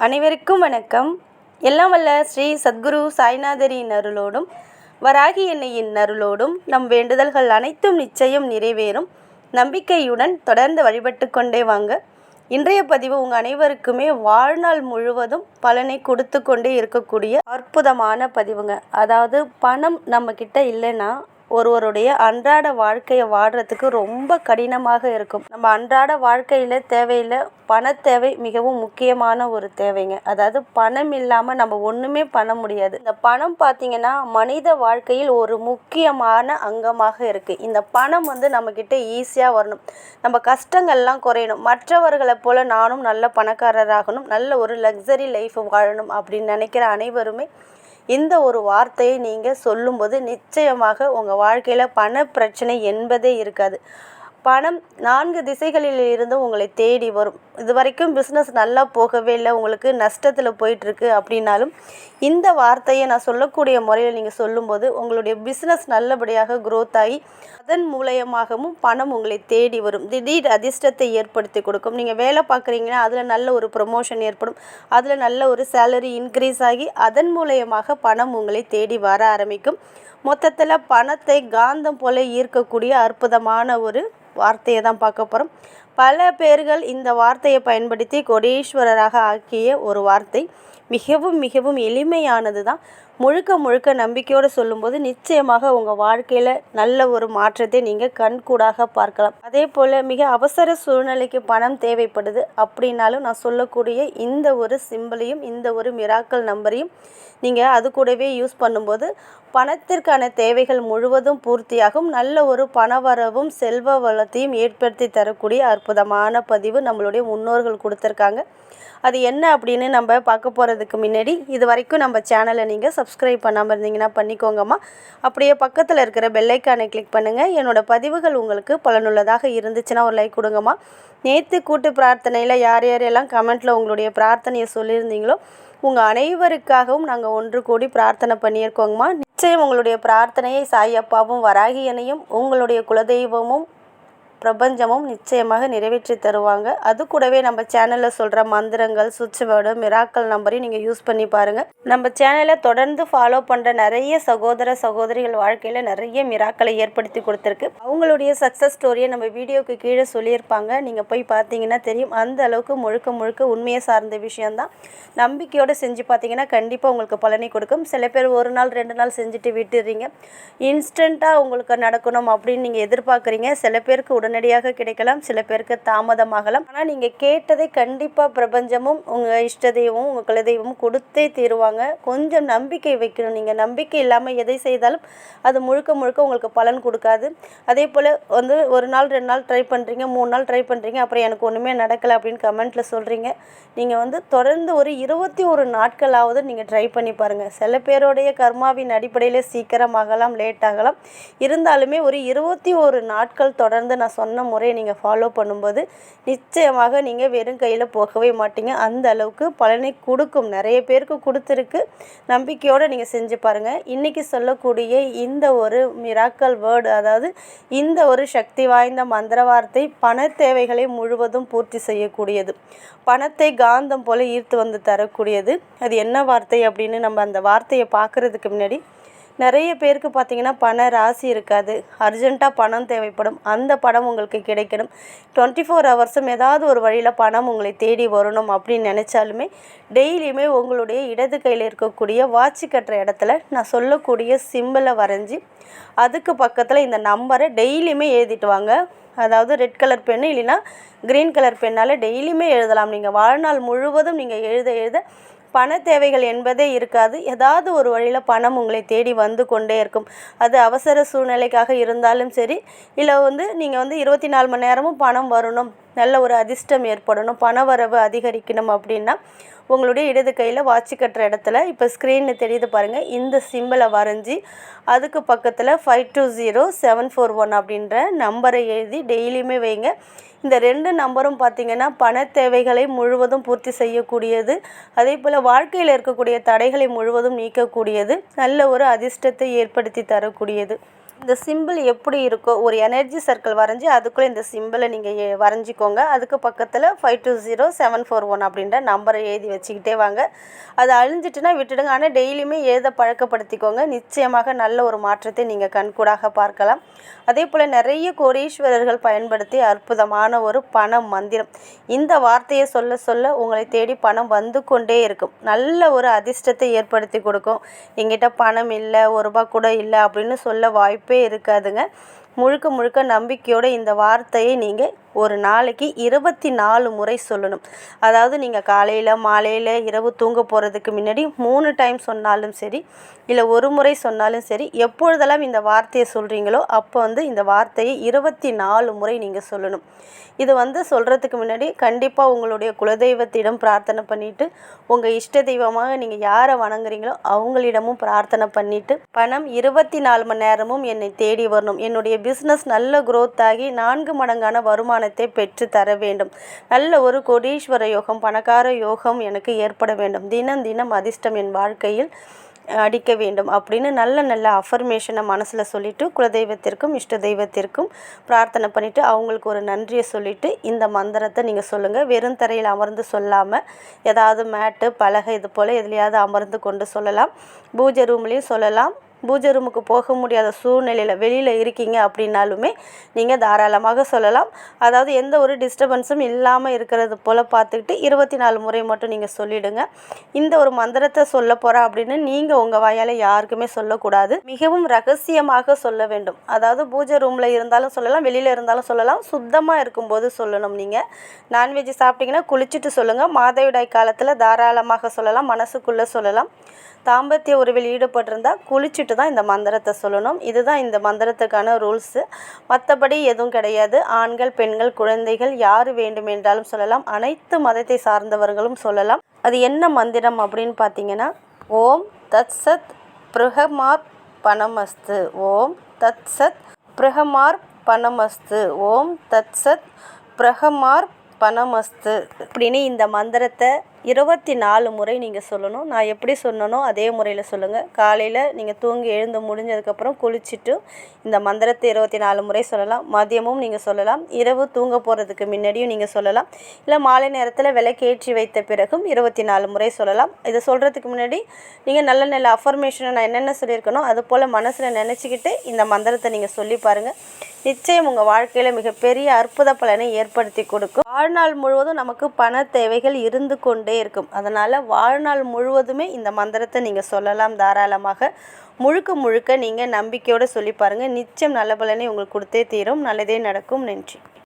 அனைவருக்கும் வணக்கம். எல்லாம் வல்ல ஸ்ரீ சத்குரு சாய்நாதரின் அருளோடும் வராகி எண்ணெயின் அருளோடும் நம் வேண்டுதல்கள் அனைத்தும் நிச்சயம் நிறைவேறும் நம்பிக்கையுடன் தொடர்ந்து வழிபட்டு கொண்டே வாங்க. இன்றைய பதிவு உங்கள் அனைவருக்குமே வாழ்நாள் முழுவதும் பலனை கொடுத்து கொண்டே இருக்கக்கூடிய அற்புதமான பதிவுங்க. அதாவது பணம் நம்மக்கிட்ட இல்லைன்னா ஒருவருடைய அன்றாட வாழ்க்கையை வாழ்கிறதுக்கு ரொம்ப கடினமாக இருக்கும். நம்ம அன்றாட வாழ்க்கையில் தேவையில்லை பண தேவை மிகவும் முக்கியமான ஒரு தேவைங்க. அதாவது பணம் இல்லாமல் நம்ம ஒன்றுமே பண்ண முடியாது. இந்த பணம் பார்த்திங்கன்னா மனித வாழ்க்கையில் ஒரு முக்கியமான அங்கமாக இருக்குது. இந்த பணம் நம்மக்கிட்ட ஈஸியாக வரணும், நம்ம கஷ்டங்கள்லாம் குறையணும், மற்றவர்களை போல் நானும் நல்ல பணக்காரராகணும், நல்ல ஒரு லக்ஸரி லைஃப் வாழணும் அப்படின்னு நினைக்கிற அனைவருமே இந்த ஒரு வார்த்தையை நீங்கள் சொல்லும்போது நிச்சயமாக உங்கள் வாழ்க்கையில் பண பிரச்சனை என்பதே இருக்காது. பணம் 4 திசைகளில் இருந்து உங்களை தேடி வரும். இது வரைக்கும் பிஸ்னஸ் நல்லா போகவே இல்லை, உங்களுக்கு நஷ்டத்தில் போயிட்டுருக்கு அப்படின்னாலும் இந்த வார்த்தையை நான் சொல்லக்கூடிய முறையில் நீங்கள் சொல்லும்போது உங்களுடைய பிஸ்னஸ் நல்லபடியாக க்ரோத் ஆகி அதன் மூலயமாகவும் பணம் உங்களை தேடி வரும். திடீர் அதிர்ஷ்டத்தை ஏற்படுத்தி கொடுக்கும். நீங்கள் வேலை பார்க்குறீங்கன்னா அதில் நல்ல ஒரு ப்ரொமோஷன் ஏற்படும், அதில் நல்ல ஒரு சேலரி இன்க்ரீஸ் ஆகி அதன் மூலயமாக பணம் உங்களை தேடி வர ஆரம்பிக்கும். மொத்தத்தில் பணத்தை காந்தம் போல ஈர்க்கக்கூடிய அற்புதமான ஒரு வார்த்தையை தான் பார்க்க போகிறோம். பல பேர்கள் இந்த வார்த்தையை பயன்படுத்தி கோடீஸ்வரராக ஆக்கிய ஒரு வார்த்தை. மிகவும் மிகவும் எளிமையானது தான். முழுக்க முழுக்க நம்பிக்கையோடு சொல்லும்போது நிச்சயமாக உங்கள் வாழ்க்கையில் நல்ல ஒரு மாற்றத்தை நீங்கள் கண்கூடாக பார்க்கலாம். அதே போல் மிக அவசர சூழ்நிலைக்கு பணம் தேவைப்படுது அப்படின்னாலும் நான் சொல்லக்கூடிய இந்த ஒரு சிம்பிளையும் இந்த ஒரு மிராக்கல் நம்பரையும் நீங்கள் அது கூடவே யூஸ் பண்ணும்போது பணத்திற்கான தேவைகள் முழுவதும் பூர்த்தியாகும். நல்ல ஒரு பணவரவும் செல்வ வளத்தையும் ஏற்படுத்தி தரக்கூடிய அற்புதமான பதிவு நம்மளுடைய முன்னோர்கள் கொடுத்துருக்காங்க. அது என்ன அப்படின்னு நம்ம பார்க்க போகிறதுக்கு முன்னாடி இது வரைக்கும் நம்ம சேனலை நீங்கள் சப்ஸ்கிரைப் பண்ணாமல் இருந்தீங்கன்னா பண்ணிக்கோங்கம்மா. அப்படியே பக்கத்தில் இருக்கிற பெல்லைக்கானை கிளிக் பண்ணுங்கள். என்னோடய பதிவுகள் உங்களுக்கு பலனுள்ளதாக இருந்துச்சுன்னா ஒரு லைக் கொடுங்கம்மா. நேற்று கூட்டு பிரார்த்தனையில் யார் யாரெல்லாம் கமெண்ட்டில் உங்களுடைய பிரார்த்தனையை சொல்லியிருந்தீங்களோ உங்கள் அனைவருக்காகவும் நாங்கள் ஒன்று கூடி பிரார்த்தனை பண்ணியிருக்கோங்கம்மா. நிச்சயம் உங்களுடைய பிரார்த்தனையை சாயப்பாவும் வராகியனையும் உங்களுடைய குலதெய்வமும் பிரபஞ்சமும் நிச்சயமாக நிறைவேற்றி தருவாங்க. அது கூடவே நம்ம சேனலில் சொல்கிற மந்திரங்கள், சுவிட்ச் வேர்டு, மிராக்கல் நம்பரையும் நீங்கள் யூஸ் பண்ணி பாருங்கள். நம்ம சேனலை தொடர்ந்து ஃபாலோ பண்ணுற நிறைய சகோதர சகோதரிகள் வாழ்க்கையில் நிறைய மிராக்களை ஏற்படுத்தி கொடுத்துருக்கு. அவங்களுடைய சக்ஸஸ் ஸ்டோரியை நம்ம வீடியோக்கு கீழே சொல்லியிருப்பாங்க. நீங்கள் போய் பார்த்தீங்கன்னா தெரியும். அந்த அளவுக்கு முழுக்க முழுக்க உண்மையை சார்ந்த விஷயந்தான். நம்பிக்கையோடு செஞ்சு பார்த்தீங்கன்னா கண்டிப்பாக உங்களுக்கு பலனை கொடுக்கும். சில பேர் 1 நாள் 2 நாள் செஞ்சுட்டு விட்டுடுறீங்க. இன்ஸ்டண்ட்டாக உங்களுக்கு நடக்கணும் அப்படின்னு நீங்கள் எதிர்பார்க்குறீங்க. சில பேருக்கு உடனடியாக கிடைக்கலாம், சில பேருக்கு தாமதமாகலாம். ஆனால் நீங்கள் கேட்டதை கண்டிப்பாக பிரபஞ்சமும் உங்கள் இஷ்ட தெய்வமும் உங்கள் குலதெய்வமும் கொடுத்தே தீருவாங்க. கொஞ்சம் நம்பிக்கை வைக்கணும். நீங்கள் நம்பிக்கை இல்லாமல் எதை செய்தாலும் அது முழுக்க முழுக்க உங்களுக்கு பலன் கொடுக்காது. அதே போல் 1 நாள் 2 நாள் ட்ரை பண்ணுறீங்க, 3 நாள் ட்ரை பண்ணுறீங்க, அப்புறம் எனக்கு ஒன்றுமே நடக்கலை அப்படின்னு கமெண்ட்டில் சொல்கிறீங்க. நீங்கள் தொடர்ந்து ஒரு 21 நாட்களாவது நீங்கள் ட்ரை பண்ணி பாருங்கள். சில பேருடைய கர்மாவின் அடிப்படையில் சீக்கிரம் ஆகலாம், லேட் ஆகலாம். இருந்தாலுமே ஒரு 21 நாட்கள் தொடர்ந்து நான் சொன்ன முறையை நீங்கள் ஃபாலோ பண்ணும்போது நிச்சயமாக நீங்கள் வெறும் கையில் போகவே மாட்டீங்க. அந்த அளவுக்கு பலனை கொடுக்கும். நிறைய பேருக்கு கொடுத்துருக்கு. நம்பிக்கையோடு நீங்கள் செஞ்சு பாருங்கள். இன்றைக்கி சொல்லக்கூடிய இந்த ஒரு மிராக்கல் வேர்டு, அதாவது இந்த ஒரு சக்தி வாய்ந்த மந்திர வார்த்தை பண தேவைகளை முழுவதும் பூர்த்தி செய்யக்கூடியது. பணத்தை காந்தம் போல் ஈர்த்து வந்து தரக்கூடியது. அது என்ன வார்த்தை அப்படின்னு நம்ம அந்த வார்த்தையை பார்க்குறதுக்கு முன்னாடி நிறைய பேருக்கு பார்த்திங்கன்னா பண ராசி இருக்காது. அர்ஜெண்ட்டாக பணம் தேவைப்படும். அந்த பணம் உங்களுக்கு கிடைக்கணும். 24 ஹவர்ஸும் ஏதாவது ஒரு வழியில் பணம் உங்களை தேடி வரணும் அப்படின்னு நினச்சாலுமே டெய்லியுமே உங்களுடைய இடது கையில் இருக்கக்கூடிய வாட்சி கட்டுற இடத்துல நான் சொல்லக்கூடிய சிம்பிளை வரைஞ்சி அதுக்கு பக்கத்தில் இந்த நம்பரை டெய்லியுமே எழுதிட்டு வாங்க. அதாவது ரெட் கலர் பென்னு இல்லைன்னா க்ரீன் கலர் பென்னால் டெய்லியுமே எழுதலாம். நீங்கள் வாழ்நாள் முழுவதும் நீங்கள் எழுத எழுத பண தேவைகள் என்பதே இருக்காது. ஏதாவது ஒரு வழியில் பணம் உங்களை தேடி வந்து கொண்டே இருக்கும். அது அவசர சூழ்நிலைக்காக இருந்தாலும் சரி, இல்லை நீங்கள் 24 மணி நேரமும் பணம் வரணும், நல்ல ஒரு அதிர்ஷ்டம் ஏற்படணும், பண வரவு அதிகரிக்கணும் அப்படின்னா உங்களுடைய இடது கையில் வாட்சி கட்டுற இடத்துல இப்போ ஸ்க்ரீனில் தெரியுது பாருங்கள், இந்த சிம்பிளை வரைஞ்சி அதுக்கு பக்கத்தில் 520741 அப்படின்ற நம்பரை எழுதி டெய்லியுமே வைங்க. இந்த 2 நம்பரும் பார்த்திங்கன்னா பண தேவைகளை முழுவதும் பூர்த்தி செய்யக்கூடியது. அதே போல் வாழ்க்கையில் இருக்கக்கூடிய தடைகளை முழுவதும் நீக்கக்கூடியது. நல்ல ஒரு அதிர்ஷ்டத்தை ஏற்படுத்தி தரக்கூடியது. இந்த சிம்பிள் எப்படி இருக்கோ ஒரு எனர்ஜி சர்க்கிள் வரைஞ்சி அதுக்குள்ளே இந்த சிம்பிளை நீங்கள் வரைஞ்சிக்கோங்க. அதுக்கு பக்கத்தில் 520741 அப்படின்ற நம்பரை எழுதி வச்சுக்கிட்டே வாங்க. அது அழிஞ்சிட்டுனா விட்டுடுங்க. ஆனால் டெய்லியுமே எழுத பழக்கப்படுத்திக்கோங்க. நிச்சயமாக நல்ல ஒரு மாற்றத்தை நீங்கள் கண்கூடாக பார்க்கலாம். அதே போல் நிறைய கோடீஸ்வரர்கள் பயன்படுத்தி அற்புதமான ஒரு பண மந்திரம். இந்த வார்த்தையை சொல்ல சொல்ல உங்களை தேடி பணம் வந்து கொண்டே இருக்கும். நல்ல ஒரு அதிர்ஷ்டத்தை ஏற்படுத்தி கொடுக்கும். எங்கிட்ட பணம் இல்லை, ₹1 கூட இல்லை அப்படின்னு சொல்ல வாய்ப்பே இருக்காதுங்க. முழுக்க முழுக்க நம்பிக்கையோடு இந்த வார்த்தையை நீங்கள் ஒரு நாளைக்கு 24 முறை சொல்லணும். அதாவது நீங்கள் காலையில், மாலையில், இரவு தூங்க போகிறதுக்கு முன்னாடி 3 டைம் சொன்னாலும் சரி, இல்லை ஒரு முறை சொன்னாலும் சரி, எப்பொழுதெல்லாம் இந்த வார்த்தையை சொல்கிறீங்களோ அப்போ இந்த வார்த்தையை 24 முறை நீங்கள் சொல்லணும். இது சொல்கிறதுக்கு முன்னாடி கண்டிப்பாக உங்களுடைய குலதெய்வத்திடம் பிரார்த்தனை பண்ணிவிட்டு, உங்கள் இஷ்ட தெய்வமாக நீங்கள் யாரை வணங்குறீங்களோ அவங்களிடமும் பிரார்த்தனை பண்ணிவிட்டு, பணம் 24 மணி நேரமும் என்னை தேடி வரணும், என்னுடைய பிஸ்னஸ் நல்ல growth ஆகி 4 மடங்கான வருமானத்தை பெற்று தர வேண்டும், நல்ல ஒரு கோடீஸ்வர யோகம், பணக்கார யோகம் எனக்கு ஏற்பட வேண்டும், தினம் தினம் அதிர்ஷ்டம் என் வாழ்க்கையில் அடிக்க வேண்டும் அப்படின்னு நல்ல அஃபர்மேஷனை மனசில் சொல்லிவிட்டு குலதெய்வத்திற்கும் இஷ்ட தெய்வத்திற்கும் பிரார்த்தனை பண்ணிவிட்டு அவங்களுக்கு ஒரு நன்றியை சொல்லிவிட்டு இந்த மந்திரத்தை நீங்கள் சொல்லுங்கள். வெறும் தரையில் அமர்ந்து சொல்லாமல் ஏதாவது மேட்டு, பலகை இது போல் எதுலையாவது அமர்ந்து கொண்டு சொல்லலாம். பூஜை ரூம்லேயும் சொல்லலாம். பூஜை ரூமுக்கு போக முடியாத சூழ்நிலையில் வெளியில் இருக்கீங்க அப்படின்னாலுமே நீங்கள் தாராளமாக சொல்லலாம். அதாவது எந்த ஒரு டிஸ்டர்பன்ஸும் இல்லாமல் இருக்கிறது போல் பார்த்துக்கிட்டு 24 முறை மட்டும் நீங்கள் சொல்லிவிடுங்க. இந்த ஒரு மந்திரத்தை சொல்ல போகிறேன் அப்படின்னு நீங்கள் உங்கள் வாயால் யாருக்குமே சொல்லக்கூடாது. மிகவும் ரகசியமாக சொல்ல வேண்டும். அதாவது பூஜை ரூமில் இருந்தாலும் சொல்லலாம், வெளியில் இருந்தாலும் சொல்லலாம். சுத்தமாக இருக்கும்போது சொல்லணும். நீங்கள் நான்வெஜ் சாப்பிட்டீங்கன்னா குளிச்சுட்டு சொல்லுங்கள். மாதவிடாய் காலத்தில் தாராளமாக சொல்லலாம், மனசுக்குள்ளே சொல்லலாம். தாம்பத்திய உறவில் ஈடுபட்டிருந்தால் குளிச்சுட்டு தான் இந்த மந்திரத்தை சொல்லணும். இதுதான் இந்த மந்திரத்துக்கான ரூல்ஸு. மற்றபடி எதுவும் கிடையாது. ஆண்கள், பெண்கள், குழந்தைகள் யார் வேண்டுமென்றாலும் சொல்லலாம். அனைத்து மதத்தை சார்ந்தவர்களும் சொல்லலாம். அது என்ன மந்திரம் அப்படின்னு பார்த்தீங்கன்னா, ஓம் தத் சத் ப்ருஹமார் பணமஸ்து, ஓம் தத் சத் ப்ருஹமார் பணமஸ்து, ஓம் தத் சத் ப்ருஹமார் பணமஸ்து அப்படின்னு இந்த மந்திரத்தை 24 முறை நீங்கள் சொல்லணும். நான் எப்படி சொன்னனோ அதே முறையில் சொல்லுங்கள். காலையில் நீங்கள் தூங்கி எழுந்து முடிஞ்சதுக்கப்புறம் குளிச்சுட்டு இந்த மந்திரத்தை 24 முறை சொல்லலாம். மதியமும் நீங்கள் சொல்லலாம். இரவு தூங்க போகிறதுக்கு முன்னாடியும் நீங்கள் சொல்லலாம். இல்லை மாலை நேரத்தில் விளக்கேற்றி வைத்த பிறகும் 24 முறை சொல்லலாம். இதை சொல்கிறதுக்கு முன்னாடி நீங்கள் நல்ல அஃபர்மேஷனை நான் என்னென்ன சொல்லியிருக்கனோ அது போல் மனசில் நினச்சிக்கிட்டு இந்த மந்திரத்தை நீங்கள் சொல்லி பாருங்கள். நிச்சயம் உங்கள் வாழ்க்கையில் மிகப்பெரிய அற்புத பலனை ஏற்படுத்தி கொடுக்கும். வாழ்நாள் முழுவதும் நமக்கு பண தேவைகள் இருந்து கொண்டே இருக்கும். அதனால் வாழ்நாள் முழுவதுமே இந்த மந்திரத்தை நீங்கள் சொல்லலாம் தாராளமாக. முழுக்க முழுக்க நீங்கள் நம்பிக்கையோடு சொல்லி பாருங்கள். நிச்சயம் நல்ல பலனை உங்களுக்கு கொடுத்தே தீரும். நல்லதே நடக்கும். நன்றி.